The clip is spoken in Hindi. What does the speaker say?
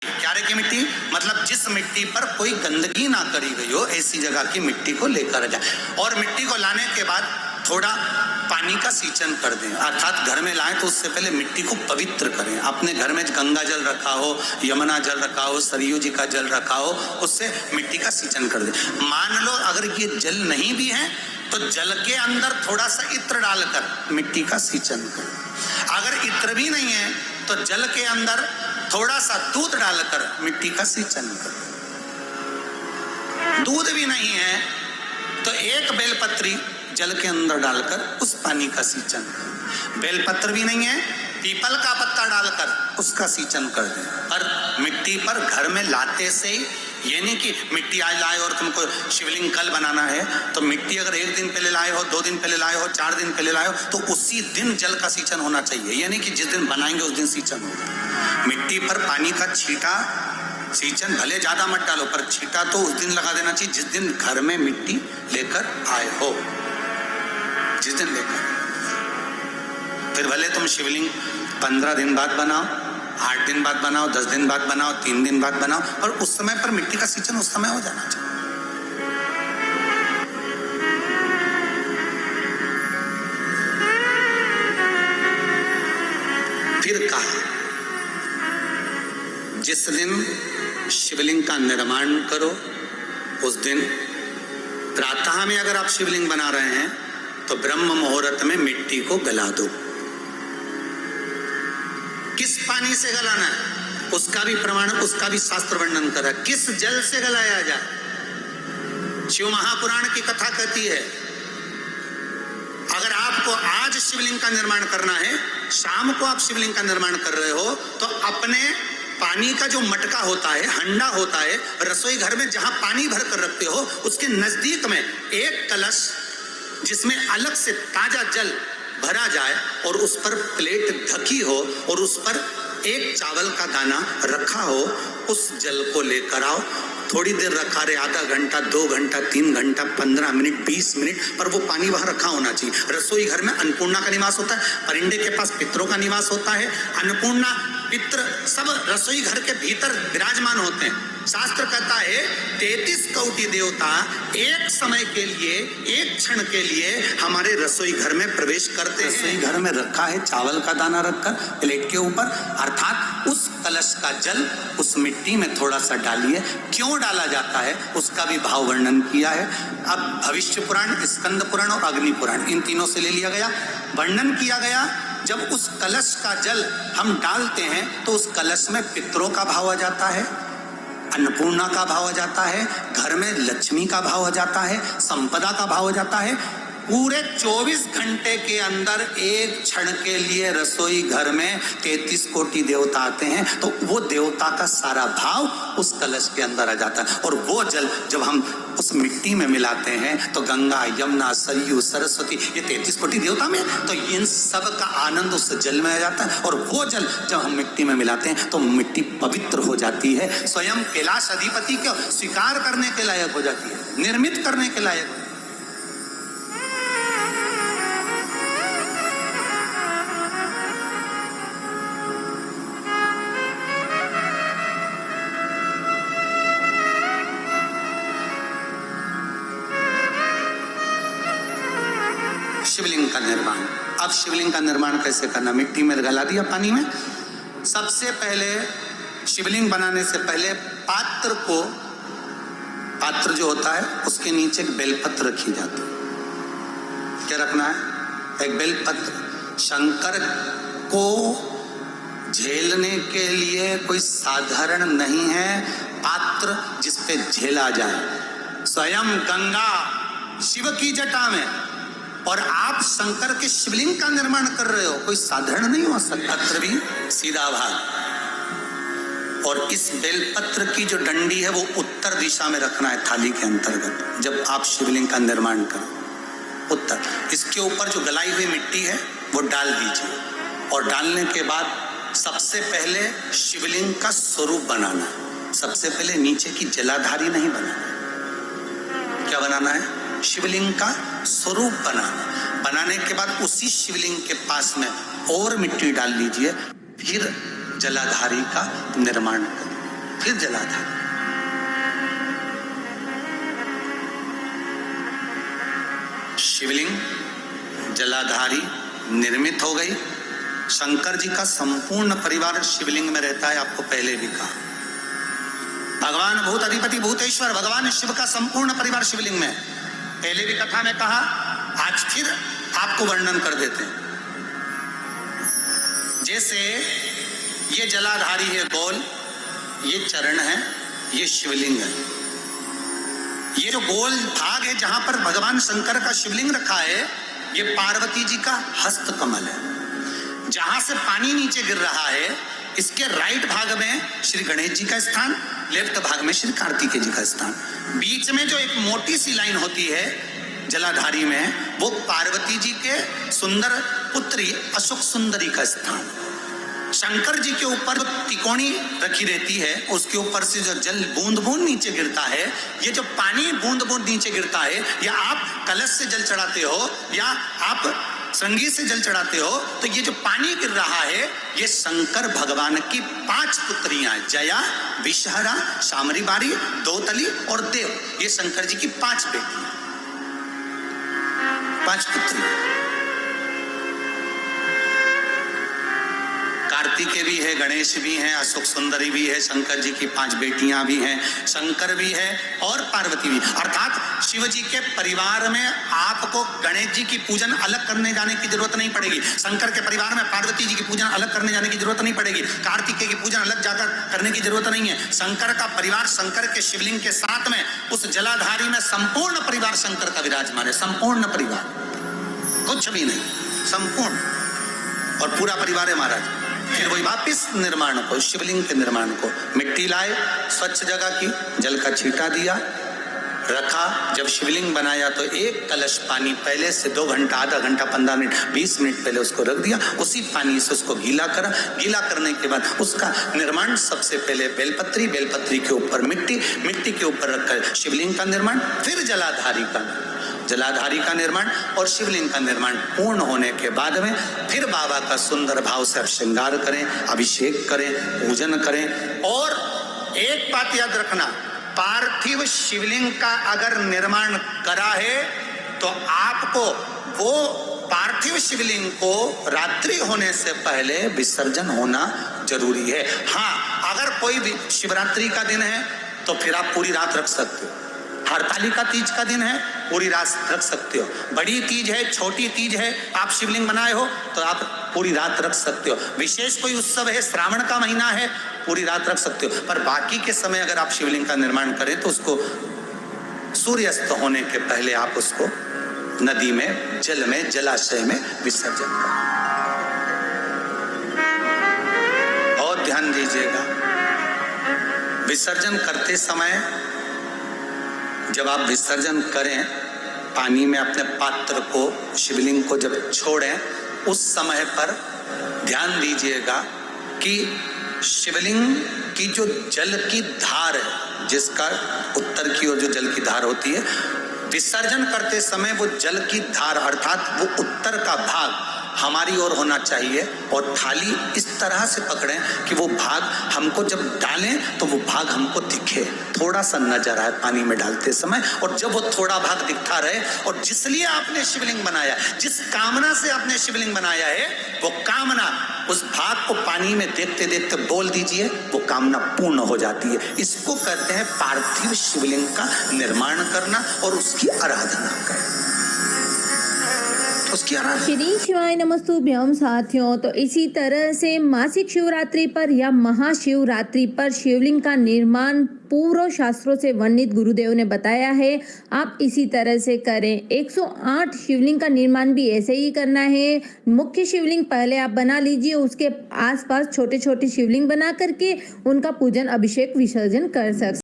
क्यारे की मिट्टी मतलब जिस मिट्टी पर कोई गंदगी ना करी गई हो, ऐसी जगह की मिट्टी को लेकर जाए। और मिट्टी को लाने के बाद थोड़ा पानी का सिंचन कर दें, अर्थात घर में लाएं तो उससे पहले मिट्टी को पवित्र करें। अपने घर में गंगा जल रखा हो, यमुना जल रखा हो, सरयू जी का जल रखा हो, उससे मिट्टी का सिंचन कर दें। मान लो अगर ये जल नहीं भी है तो जल के अंदर थोड़ा सा इत्र डालकर मिट्टी का सिंचन करें। अगर इत्र भी नहीं है तो जल के अंदर थोड़ा सा दूध डालकर मिट्टी का सिंचन करें। दूध भी नहीं है तो एक बेलपत्री जल के अंदर डालकर उस पानी का सिंचन करें। बेलपत्र भी नहीं है, पीपल का पत्ता डालकर उसका सिंचन कर दें। पर मिट्टी पर घर में लाते से ही, ये नहीं कि मिट्टी आज लाए और तुमको शिवलिंग कल बनाना है, तो मिट्टी अगर 1 दिन पहले लाए हो, 2 दिन पहले लाए हो, 4 दिन पहले लाए हो, तो उसी दिन जल का सिंचन होना चाहिए। ये नहीं कि जिस दिन बनाएंगे उस दिन सिंचन होगा। मिट्टी पर पानी का छींटा, सिंचन भले ज्यादा मत डालो, पर छींटा तो उस दिन लगा देना चाहिए जिस दिन घर में मिट्टी लेकर आए हो, जिस दिन लेकर। फिर भले तुम शिवलिंग 15 दिन बाद बनाओ, 8 दिन बाद बनाओ, 10 दिन बाद बनाओ, 3 दिन बाद बनाओ, और उस समय पर मिट्टी का सिंचन उस समय हो जाना चाहिए। फिर कहा जिस दिन शिवलिंग का निर्माण करो उस दिन प्रातः में अगर आप शिवलिंग बना रहे हैं तो ब्रह्म मुहूर्त में मिट्टी को गला दो। किस पानी से गलाना है उसका भी प्रमाण, उसका भी शास्त्र वर्णन करा। किस जल से गलाया जाए, शिव महापुराण की कथा कहती है अगर आपको आज शिवलिंग का निर्माण करना है, शाम को आप शिवलिंग का निर्माण कर रहे हो, तो अपने पानी का जो मटका होता है, हंडा होता है, रसोई घर में जहां पानी भर कर रखते हो, उसके नजदीक में एक कलश जिसमें अलग से ताजा जल भरा जाए और उस पर प्लेट ढकी हो और उस पर एक चावल का दाना रखा हो, उस जल को लेकर आओ। थोड़ी देर रखा रहे, आधा घंटा, 2 घंटा, 3 घंटा, 15 मिनट, 20 मिनट, पर वो पानी वहां रखा होना चाहिए। रसोई घर में अन्नपूर्णा का निवास होता है, परिंदे के पास पितरों का निवास होता है। अन्नपूर्णा, पित्र सब रसोई घर के भीतर विराजमान होते हैं। शास्त्र कहता है 33 कोटि देवता एक समय के लिए, एक क्षण के लिए हमारे रसोई घर में प्रवेश करते हैं। रसोई घर में रखा है चावल का दाना रखकर प्लेट के ऊपर, अर्थात उस कलश का जल उस मिट्टी में थोड़ा सा डालिए। क्यों डाला जाता है उसका भी भाव वर्णन किया है। अब भविष्य पुराण, स्कंद पुराण और अग्नि पुराण, इन तीनों से ले लिया गया। वर्णन किया गया जब उस कलश का जल हम डालते हैं तो उस कलश में पितरों का भाव आ जाता है, अन्नपूर्णा का भाव आ जाता है, घर में लक्ष्मी का भाव आ जाता है, संपदा का भाव आ जाता है। पूरे 24 घंटे के अंदर एक क्षण के लिए रसोई घर में 33 कोटि देवता आते हैं, तो वो देवता का सारा भाव उस कलश के अंदर आ जाता है। और वो जल जब हम उस मिट्टी में मिलाते हैं तो गंगा, यमुना, सरयू, सरस्वती, ये 33 कोटि देवता में, तो इन सब का आनंद उस जल में आ जाता है। और वो जल जब हम मिट्टी में मिलाते हैं तो मिट्टी पवित्र हो जाती है, स्वयं कैलाश अधिपति को स्वीकार करने के लायक हो जाती है, निर्मित करने के लायक। शिवलिंग का निर्माण। अब शिवलिंग का निर्माण कैसे करना? मिट्टी में गला दिया पानी में। सबसे पहले शिवलिंग बनाने से पहले पात्र को, पात्र जो होता है उसके नीचे एक बेलपत्र रखी जाती है। क्या रखना है? एक बेलपत्र। शंकर को झेलने के लिए कोई साधारण नहीं है पात्र जिसपे झेला जाए। स्वयं गंगा शिव की जटा में, और आप शंकर के शिवलिंग का निर्माण कर रहे हो, कोई साधारण नहीं हो सकता। पत्र भी सीधा भाग, और इस बेलपत्र की जो डंडी है वो उत्तर दिशा में रखना है थाली के अंतर्गत। जब आप शिवलिंग का निर्माण करो उत्तर, इसके ऊपर जो गलाई हुई मिट्टी है वो डाल दीजिए। और डालने के बाद सबसे पहले शिवलिंग का स्वरूप बनाना है। सबसे पहले नीचे की जलाधारी नहीं बनाना। क्या बनाना है? शिवलिंग का स्वरूप बनाना। बनाने के बाद उसी शिवलिंग के पास में और मिट्टी डाल लीजिए, फिर जलाधारी का निर्माण करिए। फिर जलाधारी। शिवलिंग जलाधारी निर्मित हो गई। शंकर जी का संपूर्ण परिवार शिवलिंग में रहता है, आपको पहले भी कहा। भगवान भूत अधिपति भूतेश्वर भगवान शिव का संपूर्ण परिवार शिवलिंग में, पहले भी कथा में कहा, आज फिर आपको वर्णन कर देते हैं। जैसे ये जलाधारी है गोल, ये चरण है, ये शिवलिंग है। ये जो गोल भाग है जहां पर भगवान शंकर का शिवलिंग रखा है, ये पार्वती जी का हस्त कमल है। जहां से पानी नीचे गिर रहा है, इसके राइट भाग में श्री गणेश जी का स्थान, लेफ्ट भाग में श्री कार्तिकेय जी का स्थान। बीच में जो एक मोटी सी लाइन होती है जलाधारी में, वो पार्वती जी के सुंदर पुत्री अशोक सुंदरी का स्थान। शंकर जी के ऊपर तिकोनी रखी रहती है, उसके ऊपर से जो जल बूंद बूंद नीचे गिरता है, ये जो पानी बूंद बूंद नीचे गिरता है, या आप कलश से जल चढ़ाते हो या आप संगीत से जल चढ़ाते हो, तो ये जो पानी गिर रहा है, ये शंकर भगवान की 5 पुत्रियां, जया, विषहरा, शामरीबारी, दोतली और देव। ये शंकर जी की 5 बेटियां, 5 पुत्री। कार्तिकेय भी है, गणेश भी है, अशोक सुंदरी भी है, शंकर जी की 5 बेटियां भी हैं, शंकर भी है और पार्वती भी। अर्थात शिव जी के परिवार में आपको गणेश जी की पूजन अलग करने जाने की जरूरत नहीं पड़ेगी। शंकर के परिवार में पार्वती जी की पूजन अलग करने जाने की जरूरत नहीं पड़ेगी। कार्तिकेय की पूजन अलग जाकर करने की जरूरत नहीं है। शंकर का परिवार शंकर के शिवलिंग के साथ में उस जलाधारी में संपूर्ण परिवार शंकर का विराजमान है। संपूर्ण परिवार, कुछ भी नहीं, संपूर्ण और पूरा परिवार है महाराज। फिर वही वापिस निर्माण को, शिवलिंग के निर्माण को मिट्टी लाए, स्वच्छ जगह की, जल का छींटा दिया, रखा। जब शिवलिंग बनाया तो एक कलश पानी पहले से 2 घंटा, आधा घंटा, 15 मिनट, 20 मिनट पहले उसको रख दिया। उसी पानी से उसको गीला करा। गीला करने के बाद उसका निर्माण सबसे पहले बेलपत्री, बेलपत्री के ऊपर मिट्टी, मिट्टी के ऊपर रखकर शिवलिंग का निर्माण, फिर जलाधारी का निर्माण और शिवलिंग का निर्माण पूर्ण होने के बाद में फिर बाबा का सुंदर भाव से आप श्रृंगार करें, अभिषेक करें, पूजन करें। और एक बात याद रखना, पार्थिव शिवलिंग का अगर निर्माण करा है तो आपको वो पार्थिव शिवलिंग को रात्रि होने से पहले विसर्जन होना जरूरी है। हाँ, अगर कोई भी शिवरात्रि का दिन है तो फिर आप पूरी रात रख सकते हो। हरतालिका तीज का दिन है, पूरी रात रख सकते हो। बड़ी तीज है, छोटी तीज है, आप शिवलिंग बनाए हो तो आप पूरी रात रख सकते हो। विशेष कोई उत्सव है, श्रावण का महीना है, पूरी रात रख सकते हो। पर बाकी के समय अगर आप शिवलिंग का निर्माण करें तो उसको सूर्यास्त होने के पहले आप उसको नदी में, जल में, जलाशय में विसर्जन करें। और ध्यान दीजिएगा, विसर्जन करते समय जब आप विसर्जन करें, पानी में अपने पात्र को, शिवलिंग को जब छोड़ें, उस समय पर ध्यान दीजिएगा कि शिवलिंग की जो जल की धार है, जिसका उत्तर की ओर जो जल की धार होती है, विसर्जन करते समय वो जल की धार अर्थात वो उत्तर का भाग हमारी ओर होना चाहिए। और थाली इस तरह से पकड़ें कि वो भाग हमको जब डालें तो वो भाग हमको दिखे, थोड़ा सा नजर आए पानी में डालते समय। और जब वो थोड़ा भाग दिखता रहे, और जिसलिए आपने शिवलिंग बनाया, जिस कामना से आपने शिवलिंग बनाया है, वो कामना उस भाग को पानी में देखते देखते बोल दीजिए, वो कामना पूर्ण हो जाती है। इसको कहते हैं पार्थिव शिवलिंग का निर्माण करना और उसकी आराधना करना। श्री शिवाय नमस्तुभ्यम साथियों। तो इसी तरह से मासिक शिवरात्रि पर या महाशिवरात्रि पर शिवलिंग का निर्माण पूर्व शास्त्रों से वर्णित गुरुदेव ने बताया है। आप इसी तरह से करें। 108 शिवलिंग का निर्माण भी ऐसे ही करना है। मुख्य शिवलिंग पहले आप बना लीजिए, उसके आसपास छोटे छोटे शिवलिंग बना करके उनका पूजन, अभिषेक, विसर्जन कर सकते।